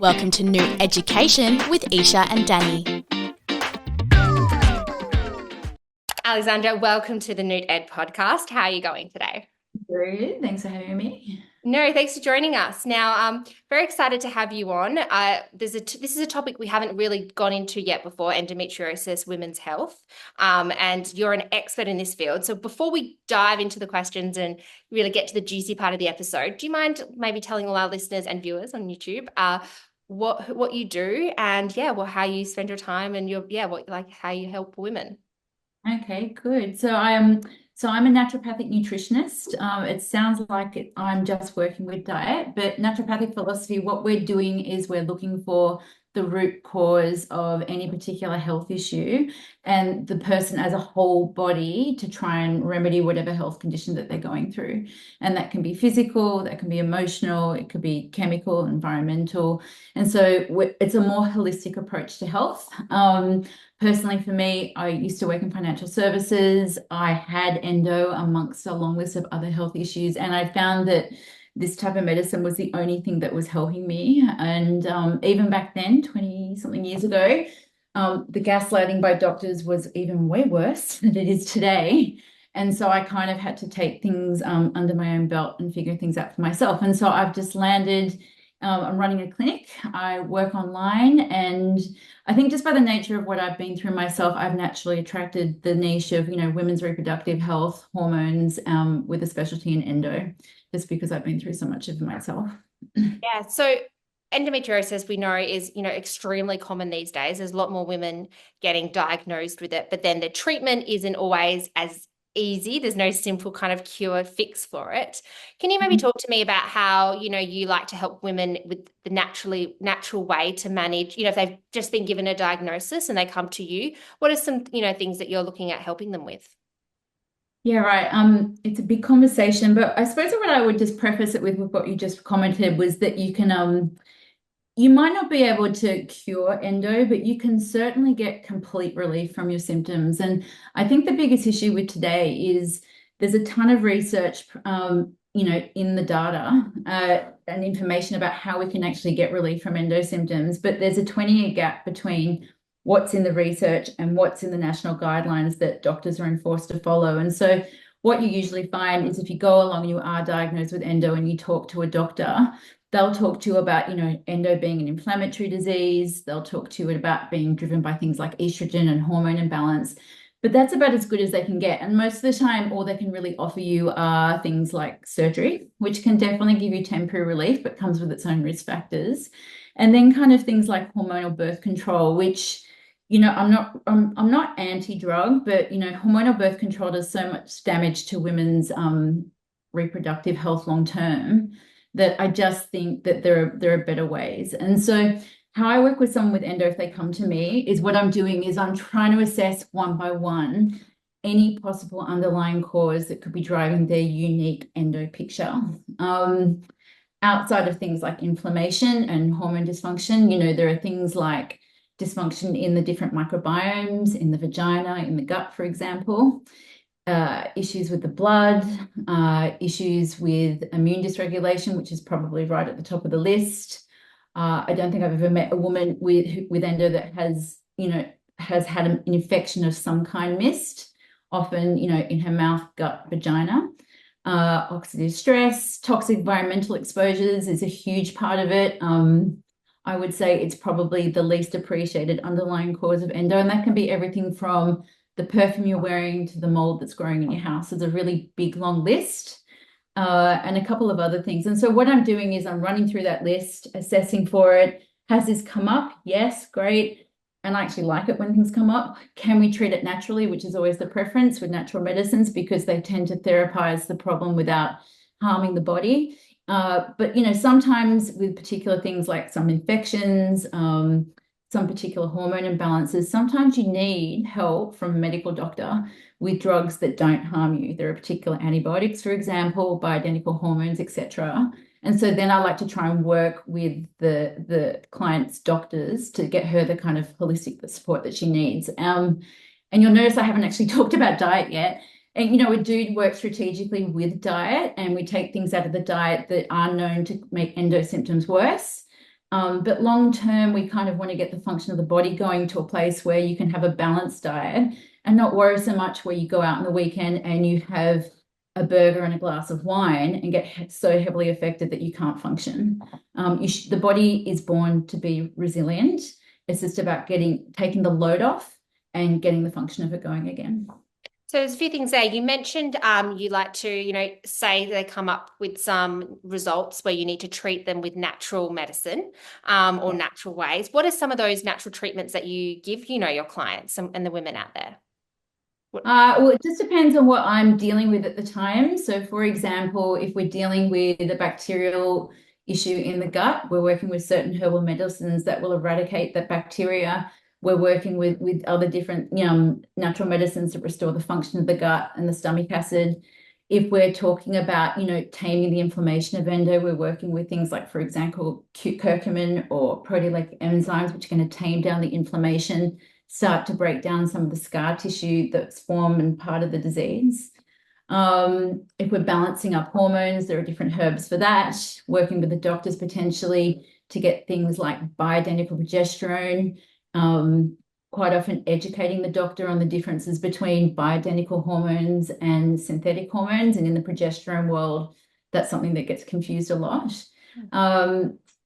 Welcome to New Education with Isha and Danny. Alexandra, welcome to the nuut-ed podcast. How are you going today? Good. Thanks for having me. No, thanks for joining us. Now, very excited to have you on. This is a topic we haven't really gone into yet before, endometriosis, women's health, and you're an expert in this field. So before we dive into the questions and really get to the juicy part of the episode, do you mind maybe telling all our listeners and viewers on YouTube what you do and how you spend your time and how you help women? Okay, good. So I'm a naturopathic nutritionist. It sounds like I'm just working with diet, but naturopathic philosophy, what we're doing is we're looking for the root cause of any particular health issue and the person as a whole body to try and remedy whatever health condition that they're going through. And that can be physical, that can be emotional, it could be chemical, environmental. And so it's a more holistic approach to health. Personally, for me, I used to work in financial services. I had endo amongst a long list of other health issues, and I found that this type of medicine was the only thing that was helping me. And even back then, 20-something years ago, the gaslighting by doctors was even way worse than it is today. And so I kind of had to take things under my own belt and figure things out for myself. And so I've just landed. I'm running a clinic. I work online, and I think just by the nature of what I've been through myself, I've naturally attracted the niche of, women's reproductive health, hormones, with a specialty in endo, just because I've been through so much of it myself. Yeah. So endometriosis, we know, is, extremely common these days. There's a lot more women getting diagnosed with it, but then the treatment isn't always as easy. There's no simple kind of cure fix for it. Can you maybe talk to me about how, you like to help women with the natural way to manage, if they've just been given a diagnosis and they come to you, what are some, things that you're looking at helping them with? Yeah, right. It's a big conversation, but I suppose what I would just preface it with what you just commented was that you might not be able to cure endo, but you can certainly get complete relief from your symptoms. And I think the biggest issue with today is there's a ton of research, in the data and information about how we can actually get relief from endo symptoms. But there's a 20-year gap between what's in the research and what's in the national guidelines that doctors are enforced to follow. And so what you usually find is if you go along and you are diagnosed with endo and you talk to a doctor, they'll talk to you about, endo being an inflammatory disease. They'll talk to you about being driven by things like estrogen and hormone imbalance. But that's about as good as they can get. And most of the time, all they can really offer you are things like surgery, which can definitely give you temporary relief, but comes with its own risk factors. And then kind of things like hormonal birth control, which, I'm not anti-drug, but, hormonal birth control does so much damage to women's reproductive health long term that I just think that there are better ways. And so how I work with someone with endo, if they come to me, is what I'm doing is I'm trying to assess one by one any possible underlying cause that could be driving their unique endo picture. Outside of things like inflammation and hormone dysfunction, there are things like dysfunction in the different microbiomes, in the vagina, in the gut, for example. Issues with the blood, issues with immune dysregulation, which is probably right at the top of the list. I don't think I've ever met a woman with endo that has had an infection of some kind missed, often, in her mouth, gut, vagina. Oxidative stress, toxic environmental exposures is a huge part of it. I would say it's probably the least appreciated underlying cause of endo, and that can be everything from the perfume you're wearing to the mold that's growing in your house. It's a really big, long list, and a couple of other things. And so what I'm doing is I'm running through that list, assessing for it. Has this come up? Yes, great. And I actually like it when things come up. Can we treat it naturally, which is always the preference with natural medicines because they tend to therapize the problem without harming the body. But, sometimes with particular things like some infections, some particular hormone imbalances, sometimes you need help from a medical doctor with drugs that don't harm you. There are particular antibiotics, for example, bioidentical hormones, etc. And so then I like to try and work with the client's doctors to get her the kind of holistic support that she needs. And you'll notice I haven't actually talked about diet yet. And, we do work strategically with diet, and we take things out of the diet that are known to make endo symptoms worse. But long term, we kind of want to get the function of the body going to a place where you can have a balanced diet and not worry so much where you go out on the weekend and you have a burger and a glass of wine and get so heavily affected that you can't function. The body is born to be resilient. It's just about taking the load off and getting the function of it going again. So there's a few things there. You mentioned you like to, say they come up with some results where you need to treat them with natural medicine or natural ways. What are some of those natural treatments that you give, your clients and the women out there? Well, it just depends on what I'm dealing with at the time. So, for example, if we're dealing with a bacterial issue in the gut, we're working with certain herbal medicines that will eradicate that bacteria. We're working with other different natural medicines to restore the function of the gut and the stomach acid. If we're talking about, taming the inflammation of endo, we're working with things like, for example, curcumin or proteolytic enzymes, which are going to tame down the inflammation, start to break down some of the scar tissue that's formed and part of the disease. If we're balancing up hormones, there are different herbs for that, working with the doctors potentially to get things like bioidentical progesterone, quite often educating the doctor on the differences between bioidentical hormones and synthetic hormones. And in the progesterone world, that's something that gets confused a lot.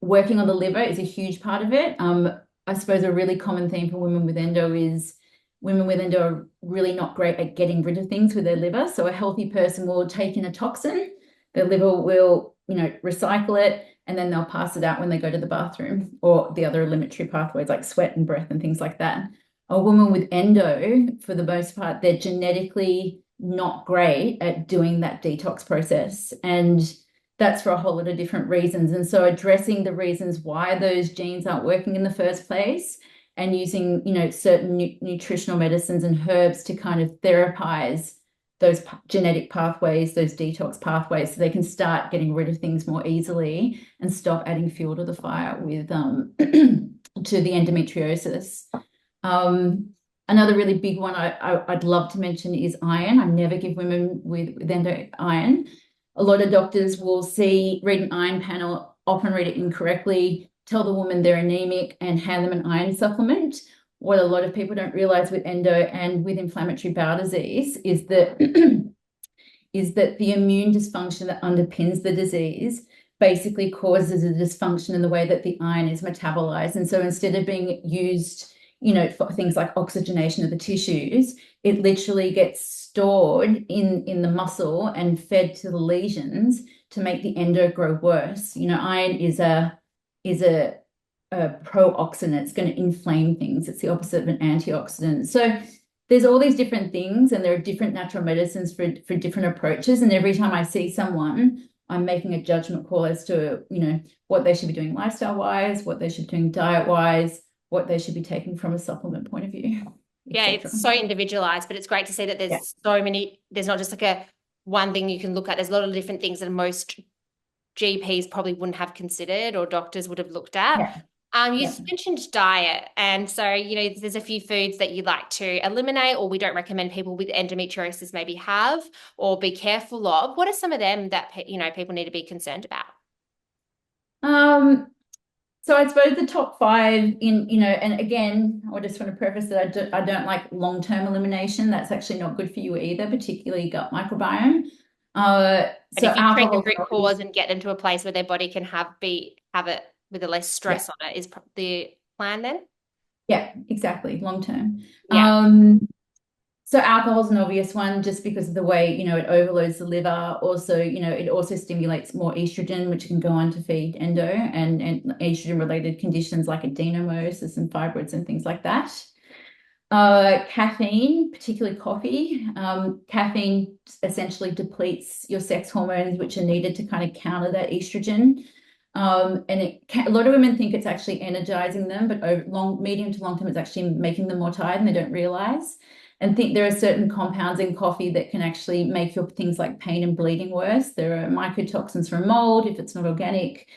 Working on the liver is a huge part of it. I suppose a really common theme for women with endo is women with endo are really not great at getting rid of things with their liver. So a healthy person will take in a toxin, their liver will, recycle it, and then they'll pass it out when they go to the bathroom, or the other eliminatory pathways like sweat and breath and things like that. A woman with endo, for the most part, they're genetically not great at doing that detox process. And that's for a whole lot of different reasons. And so addressing the reasons why those genes aren't working in the first place and using, certain nutritional medicines and herbs to kind of therapize those genetic pathways, those detox pathways, so they can start getting rid of things more easily and stop adding fuel to the fire with to the endometriosis. Another really big one I'd love to mention is iron. I never give women with endo iron. A lot of doctors will read an iron panel, often read it incorrectly, tell the woman they're anemic and hand them an iron supplement. What a lot of people don't realize with endo and with inflammatory bowel disease is that the immune dysfunction that underpins the disease basically causes a dysfunction in the way that the iron is metabolized. And so instead of being used, for things like oxygenation of the tissues, it literally gets stored in the muscle and fed to the lesions to make the endo grow worse. Iron is a pro-oxidant. It's going to inflame things. It's the opposite of an antioxidant. So there's all these different things, and there are different natural medicines for different approaches. And every time I see someone, I'm making a judgment call as to, what they should be doing lifestyle-wise, what they should be doing diet-wise, what they should be taking from a supplement point of view. Yeah, it's so individualized, but it's great to see that there's so many, there's not just like one thing you can look at. There's a lot of different things that most GPs probably wouldn't have considered or doctors would have looked at. You mentioned diet, and so there's a few foods that you like to eliminate, or we don't recommend people with endometriosis maybe have or be careful of. What are some of them that people need to be concerned about? So I suppose the top 5 and again, I just want to preface that I don't like long-term elimination. That's actually not good for you either, particularly gut microbiome. So if you treat the root cause and get them to a place where their body can have it with a less stress on it, is the plan then? Yeah, exactly. Long term. Yeah. So alcohol is an obvious one just because of the way, it overloads the liver. Also, it also stimulates more estrogen, which can go on to feed endo and estrogen-related conditions like adenomyosis and fibroids and things like that. Caffeine, particularly coffee. Caffeine essentially depletes your sex hormones, which are needed to kind of counter that estrogen. And a lot of women think it's actually energizing them, but medium to long term, it's actually making them more tired and they don't realize. And think there are certain compounds in coffee that can actually make your things like pain and bleeding worse. There are mycotoxins from mold if it's not organic.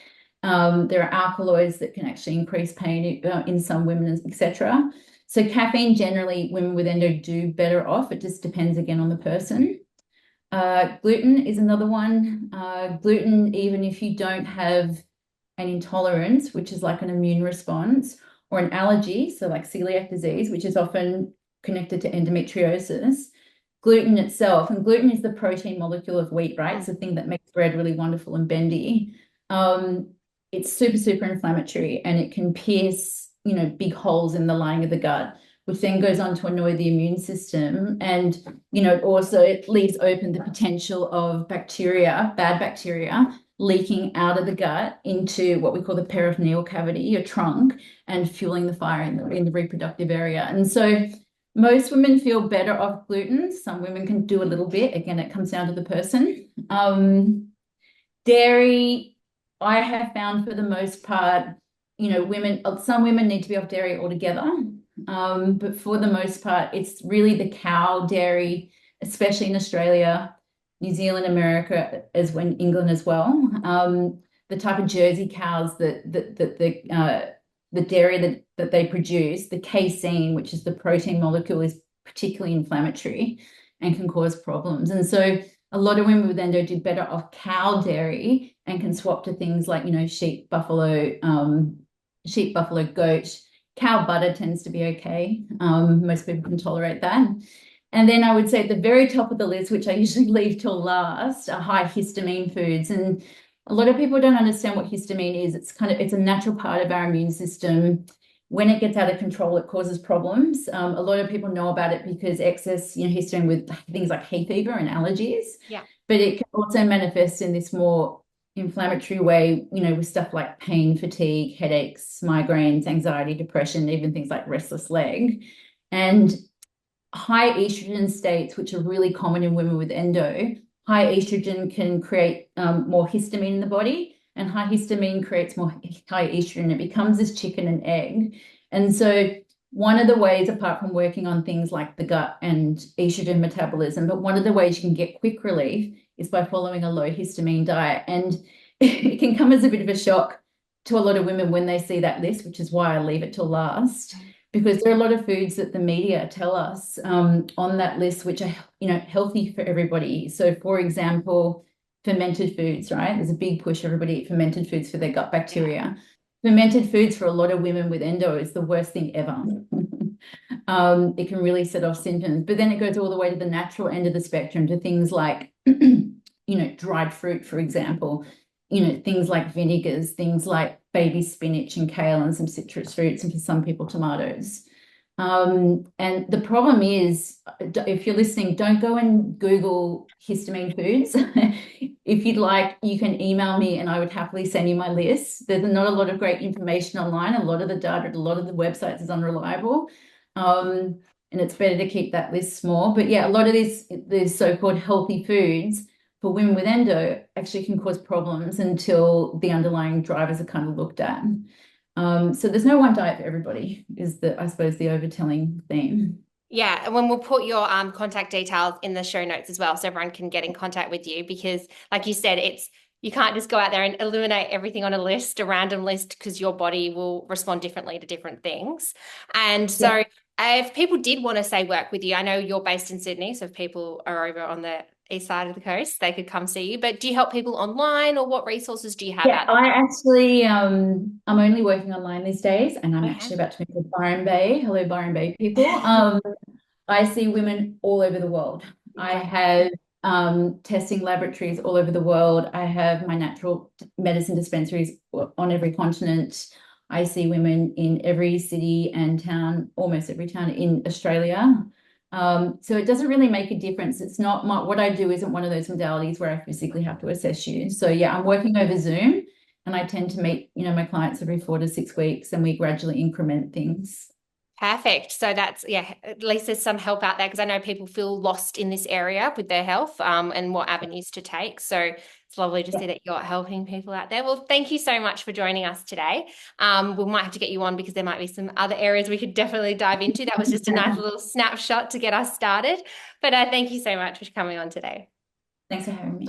There are alkaloids that can actually increase pain in some women, etc. So caffeine, generally, women with endo do better off. It just depends again on the person. Gluten is another one. Gluten, even if you don't have an intolerance, which is like an immune response, or an allergy, so like celiac disease, which is often connected to endometriosis, gluten itself, and gluten is the protein molecule of wheat, right? It's the thing that makes bread really wonderful and bendy. It's super, super inflammatory, and it can pierce, big holes in the lining of the gut, which then goes on to annoy the immune system. And, it leaves open the potential of bacteria, bad bacteria, leaking out of the gut into what we call the peritoneal cavity, your trunk, and fueling the fire in the reproductive area. And so most women feel better off gluten. Some women can do a little bit. Again, it comes down to the person. Dairy, I have found for the most part, some women need to be off dairy altogether. But for the most part, it's really the cow dairy, especially in Australia, New Zealand, America, England as well. The type of Jersey cows the dairy that they produce, the casein, which is the protein molecule, is particularly inflammatory and can cause problems. And so a lot of women with endo do better off cow dairy and can swap to things like, sheep, buffalo, goat. Cow butter tends to be okay. Most people can tolerate that. And then I would say at the very top of the list, which I usually leave till last, are high histamine foods. And a lot of people don't understand what histamine is. It's a natural part of our immune system. When it gets out of control, it causes problems. A lot of people know about it because excess, histamine with things like hay fever and allergies. Yeah. But it can also manifest in this more inflammatory way, with stuff like pain, fatigue, headaches, migraines, anxiety, depression, even things like restless leg. And high estrogen states, which are really common in women with endo, high estrogen can create more histamine in the body, and high histamine creates more high estrogen. It becomes this chicken and egg. And so one of the ways, apart from working on things like the gut and estrogen metabolism, but one of the ways you can get quick relief is by following a low histamine diet. And it can come as a bit of a shock to a lot of women when they see that list, which is why I leave it till last, because there are a lot of foods that the media tell us on that list, which are, healthy for everybody. So for example, fermented foods, right? There's a big push, everybody eat fermented foods for their gut bacteria. Fermented foods for a lot of women with endo is the worst thing ever. It can really set off symptoms, but then it goes all the way to the natural end of the spectrum to things like, dried fruit, for example, things like vinegars, things like baby spinach and kale and some citrus fruits, and for some people, tomatoes. And the problem is, if you're listening, don't go and Google histamine foods. If you'd like, you can email me and I would happily send you my list. There's not a lot of great information online. A lot of the data at a lot of the websites is unreliable. And it's better to keep that list small. But yeah, a lot of these so-called healthy foods for women with endo actually can cause problems until the underlying drivers are kind of looked at. So there's no one diet for everybody is I suppose the overtelling theme. Yeah, and when we'll put your contact details in the show notes as well, so everyone can get in contact with you, because like you said, you can't just go out there and eliminate everything on a list, a random list, because your body will respond differently to different things. And so if people did want to say work with you, I know you're based in Sydney, so if people are over on the east side of the coast, they could come see you. But do you help people online, or what resources do you have out there? I actually, I'm only working online these days, and I'm actually about to move to Byron Bay. Hello, Byron Bay people. I see women all over the world. I have testing laboratories all over the world. I have my natural medicine dispensaries on every continent. I see women in every city and town, almost every town in Australia. So it doesn't really make a difference. It's not what I do isn't one of those modalities where I physically have to assess you. So yeah, I'm working over Zoom, and I tend to meet, my clients every 4 to 6 weeks, and we gradually increment things. Perfect. So that's, at least there's some help out there, because I know people feel lost in this area with their health and what avenues to take. So it's lovely to see that you're helping people out there. Well, thank you so much for joining us today. We might have to get you on because there might be some other areas we could definitely dive into. That was just a nice little snapshot to get us started. But thank you so much for coming on today. Thanks for having me.